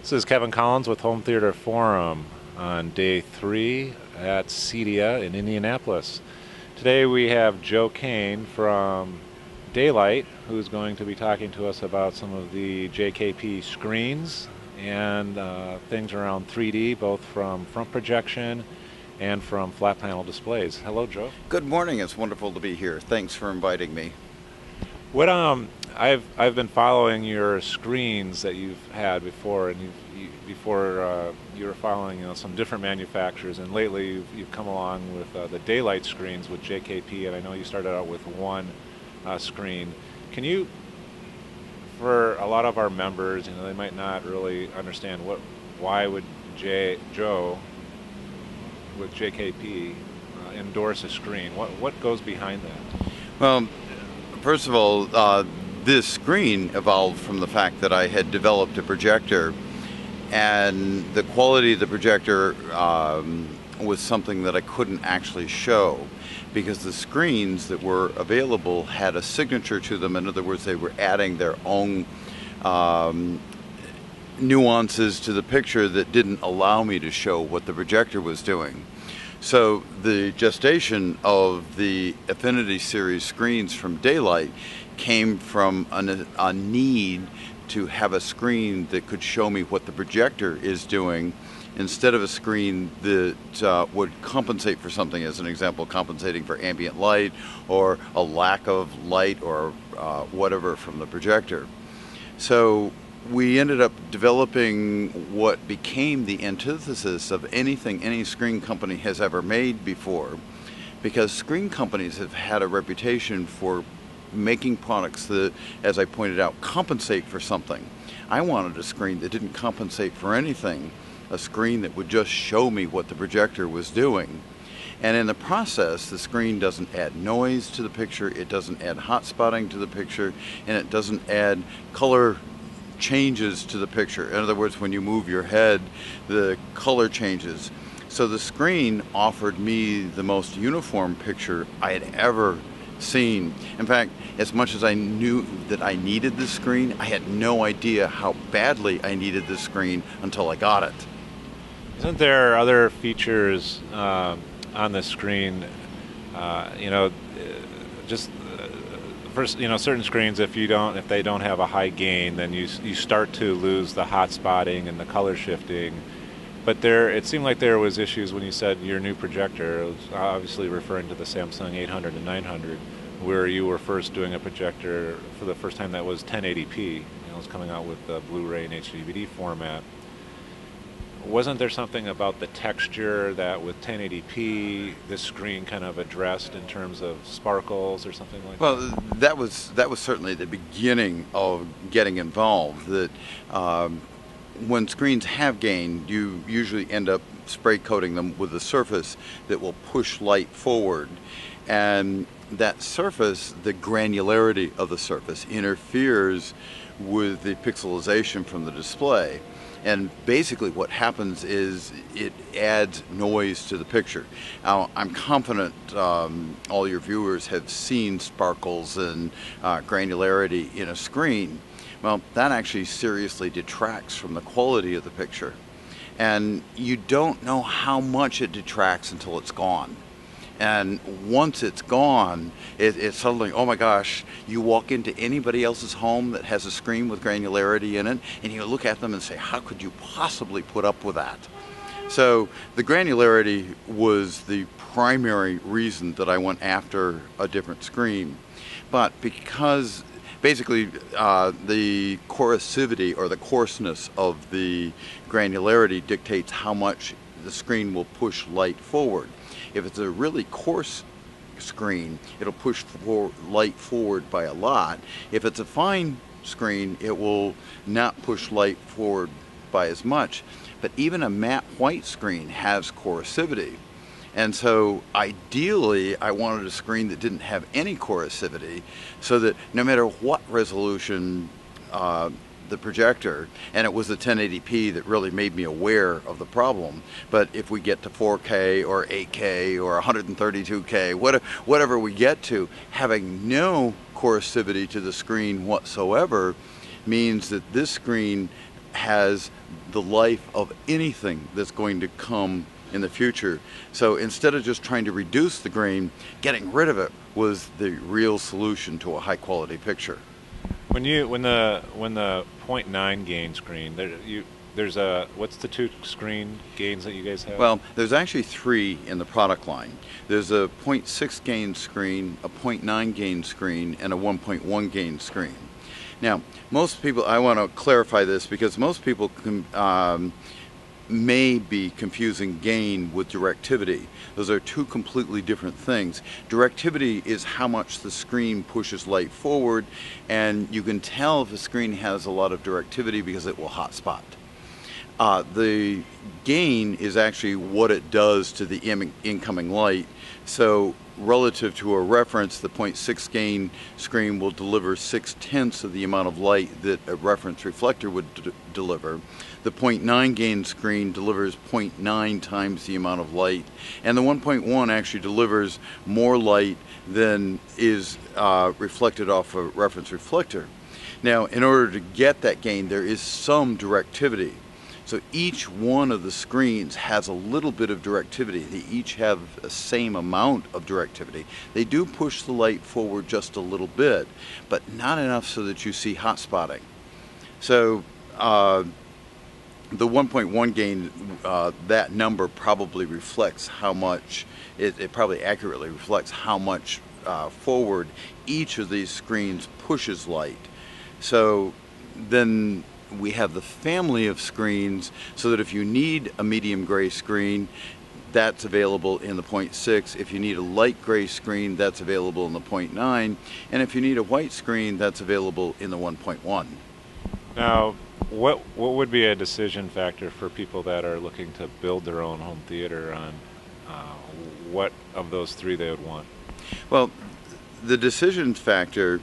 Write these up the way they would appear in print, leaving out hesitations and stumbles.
This is Kevin Collins with Home Theater Forum on day 3 at CEDIA in Indianapolis. Today we have Joe Kane from Da-Lite, who's going to be talking to us about some of the JKP screens and things around 3D, both from front projection and from flat panel displays. Hello, Joe. Good morning. It's wonderful to be here. Thanks for inviting me. What I've been following your screens that you've had before, and you were following some different manufacturers, and lately you've come along with the Da-Lite screens with JKP, and I know you started out with one screen. Can you, for a lot of our members, they might not really understand why would Joe with JKP endorse a screen? What goes behind that? Well, first of all, this screen evolved from the fact that I had developed a projector, and the quality of the projector was something that I couldn't actually show because the screens that were available had a signature to them. In other words, they were adding their own nuances to the picture that didn't allow me to show what the projector was doing. So the gestation of the Affinity series screens from Da-Lite came from a need to have a screen that could show me what the projector is doing instead of a screen that would compensate for something, as an example, compensating for ambient light or a lack of light or whatever from the projector. So we ended up developing what became the antithesis of anything any screen company has ever made before, because screen companies have had a reputation for making products that, as I pointed out, compensate for something. I wanted a screen that didn't compensate for anything, a screen that would just show me what the projector was doing. And in the process, the screen doesn't add noise to the picture, it doesn't add hot spotting to the picture, and it doesn't add color changes to the picture. In other words, when you move your head, the color changes. So the screen offered me the most uniform picture I had ever seen. In fact, as much as I knew that I needed the screen, I had no idea how badly I needed the screen until I got it. Isn't there other features on the screen, first, certain screens, if they don't have a high gain, then you start to lose the hot spotting and the color shifting. But it seemed like there was issues when you said your new projector. It was obviously referring to the Samsung 800 and 900, where you were first doing a projector for the first time that was 1080p. It was coming out with the Blu-ray and HD-DVD format. Wasn't there something about the texture that with 1080p this screen kind of addressed in terms of sparkles or something like that? Well, that was certainly the beginning of getting involved. That when screens have gain, you usually end up spray coating them with a surface that will push light forward, and that surface, the granularity of the surface, interferes with the pixelization from the display. And basically what happens is it adds noise to the picture. Now, I'm confident all your viewers have seen sparkles and granularity in a screen. Well, that actually seriously detracts from the quality of the picture. And you don't know how much it detracts until it's gone. And once it's gone, it's suddenly, oh my gosh, you walk into anybody else's home that has a screen with granularity in it, and you look at them and say, how could you possibly put up with that? So the granularity was the primary reason that I went after a different screen. But because basically the coercivity or the coarseness of the granularity dictates how much the screen will push light forward. If it's a really coarse screen, it'll push light forward by a lot. If it's a fine screen, it will not push light forward by as much. But even a matte white screen has coercivity. And so ideally, I wanted a screen that didn't have any coercivity, so that no matter what resolution the projector, and it was the 1080p that really made me aware of the problem. But if we get to 4K or 8K or 132K, whatever we get to, having no coercivity to the screen whatsoever means that this screen has the life of anything that's going to come in the future. So instead of just trying to reduce the grain, getting rid of it was the real solution to a high quality picture. When the 0.9 gain screen, there's a, what's the two screen gains that you guys have? Well, there's actually three in the product line. There's a 0.6 gain screen, a 0.9 gain screen, and a 1.1 gain screen. Now, most people, I want to clarify this because most people may be confusing gain with directivity. Those are two completely different things. Directivity is how much the screen pushes light forward, and you can tell if a screen has a lot of directivity because it will hotspot. The gain is actually what it does to the incoming light. So relative to a reference, the 0.6 gain screen will deliver 6/10 of the amount of light that a reference reflector would deliver. The 0.9 gain screen delivers 0.9 times the amount of light, and the 1.1 actually delivers more light than is reflected off a reference reflector. Now, in order to get that gain, there is some directivity. So each one of the screens has a little bit of directivity. They each have the same amount of directivity. They do push the light forward just a little bit, but not enough so that you see hot spotting. So the 1.1 gain, that number probably reflects how much, it probably accurately reflects how much forward each of these screens pushes light. So then we have the family of screens so that if you need a medium gray screen, that's available in the 0.6. If you need a light gray screen, that's available in the 0.9. And if you need a white screen, that's available in the 1.1. Now, what would be a decision factor for people that are looking to build their own home theater on what of those three they would want? Well, the decision factor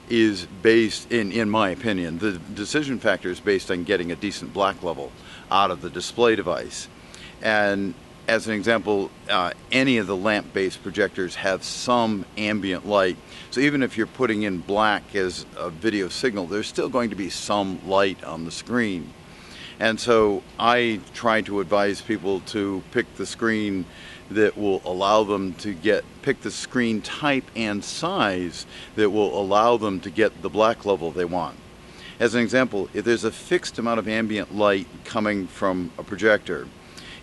is based, in my opinion, the decision factor is based on getting a decent black level out of the display device. And as an example, any of the lamp-based projectors have some ambient light. So even if you're putting in black as a video signal, there's still going to be some light on the screen. And so I try to advise people to pick the screen that will allow them to pick the screen type and size that will allow them to get the black level they want. As an example, if there's a fixed amount of ambient light coming from a projector,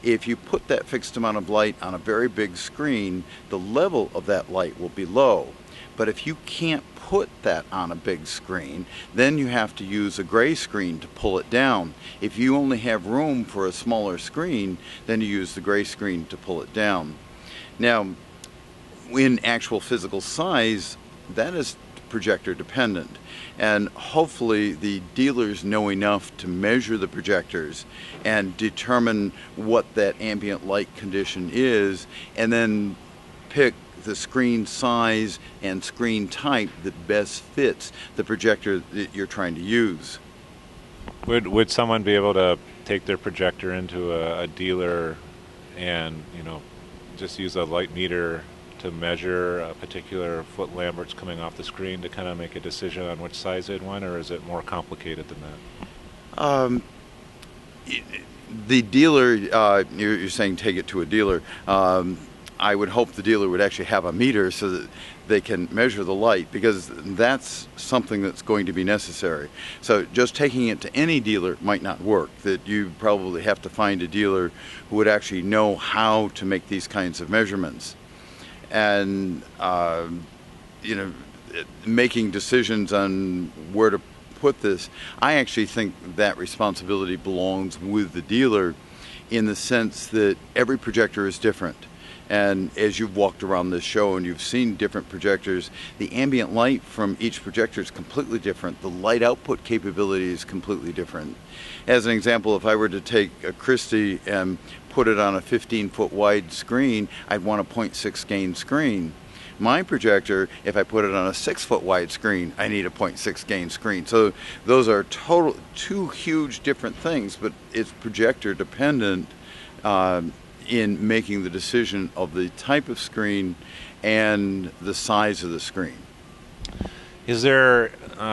if you put that fixed amount of light on a very big screen, the level of that light will be low. But if you can't put that on a big screen, then you have to use a gray screen to pull it down. If you only have room for a smaller screen, then you use the gray screen to pull it down. Now, in actual physical size, that is projector dependent. And hopefully the dealers know enough to measure the projectors and determine what that ambient light condition is, and then pick the screen size and screen type that best fits the projector that you're trying to use. Would someone be able to take their projector into a dealer and, you know, just use a light meter to measure a particular foot Lambert's coming off the screen to kind of make a decision on which size they'd want, or is it more complicated than that? The dealer, you're saying take it to a dealer. I would hope the dealer would actually have a meter so that they can measure the light, because that's something that's going to be necessary. So just taking it to any dealer might not work. That you probably have to find a dealer who would actually know how to make these kinds of measurements. And you know, making decisions on where to put this, I actually think that responsibility belongs with the dealer, in the sense that every projector is different. And as you've walked around this show and you've seen different projectors, the ambient light from each projector is completely different. The light output capability is completely different. As an example, if I were to take a Christie and put it on a 15-foot wide screen, I'd want a 0.6 gain screen. My projector, if I put it on a 6-foot wide screen, I need a 0.6 gain screen. So those are two huge different things, but it's projector dependent in making the decision of the type of screen and the size of the screen. Is there,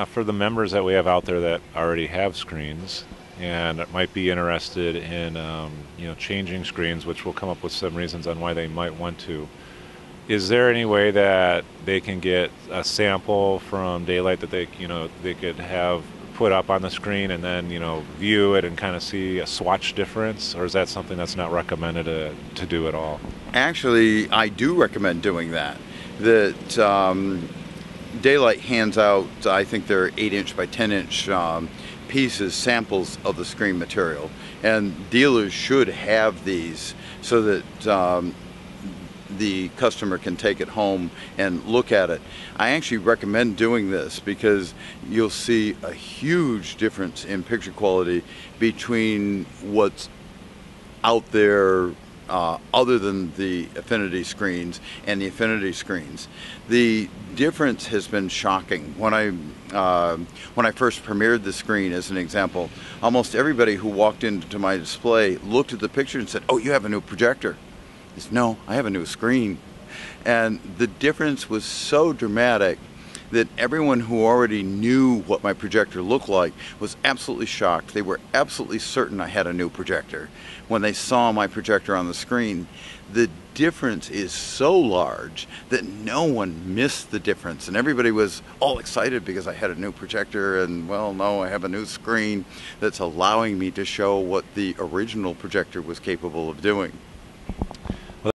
for the members that we have out there that already have screens, and might be interested in changing screens, which will come up with some reasons on why they might want to. Is there any way that they can get a sample from Da-Lite that they could have put up on the screen and then view it and kind of see a swatch difference, or is that something that's not recommended to do at all? Actually, I do recommend doing that. Da-Lite hands out, I think they're 8-inch by 10-inch pieces, samples of the screen material, and dealers should have these so that the customer can take it home and look at it. I actually recommend doing this because you'll see a huge difference in picture quality between what's out there other than the Affinity screens and the Affinity screens. The difference has been shocking. When I first premiered the screen, as an example, almost everybody who walked into my display looked at the picture and said, "Oh, you have a new projector." I said, "No, I have a new screen." And the difference was so dramatic that everyone who already knew what my projector looked like was absolutely shocked. They were absolutely certain I had a new projector. When they saw my projector on the screen, the difference is so large that no one missed the difference, and everybody was all excited because I had a new projector, and well, no, I have a new screen that's allowing me to show what the original projector was capable of doing.